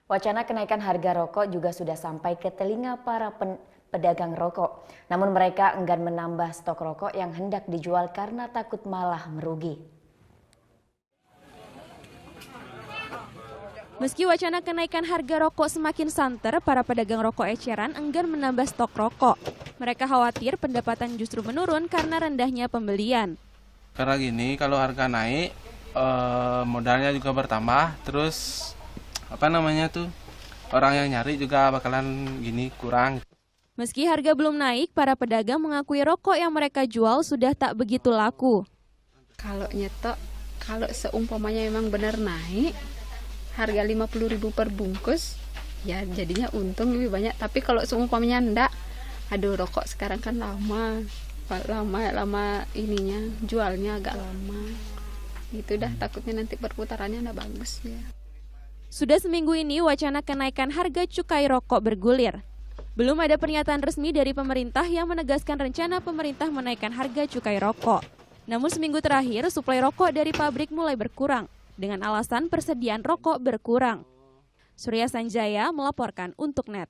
Wacana kenaikan harga rokok juga sudah sampai ke telinga para pedagang rokok. Namun mereka enggan menambah stok rokok yang hendak dijual karena takut malah merugi. Meski wacana kenaikan harga rokok semakin santer, para pedagang rokok eceran enggan menambah stok rokok. Mereka khawatir pendapatan justru menurun karena rendahnya pembelian. Karena gini, kalau harga naik, modalnya juga bertambah, terus orang yang nyari juga bakalan gini kurang. Meski harga belum naik, para pedagang mengakui rokok yang mereka jual sudah tak begitu laku. Kalau nyetok, kalau seumpamanya memang benar naik, harga 50.000 per bungkus, ya jadinya untung lebih banyak. Tapi kalau seumpamanya enggak, aduh rokok sekarang kan lama ininya, jualnya agak lama. Gitu dah, takutnya nanti perputarannya enggak bagus ya. Sudah seminggu ini wacana kenaikan harga cukai rokok bergulir. Belum ada pernyataan resmi dari pemerintah yang menegaskan rencana pemerintah menaikkan harga cukai rokok. Namun seminggu terakhir, suplai rokok dari pabrik mulai berkurang dengan alasan persediaan rokok berkurang. Surya Sanjaya melaporkan untuk NET.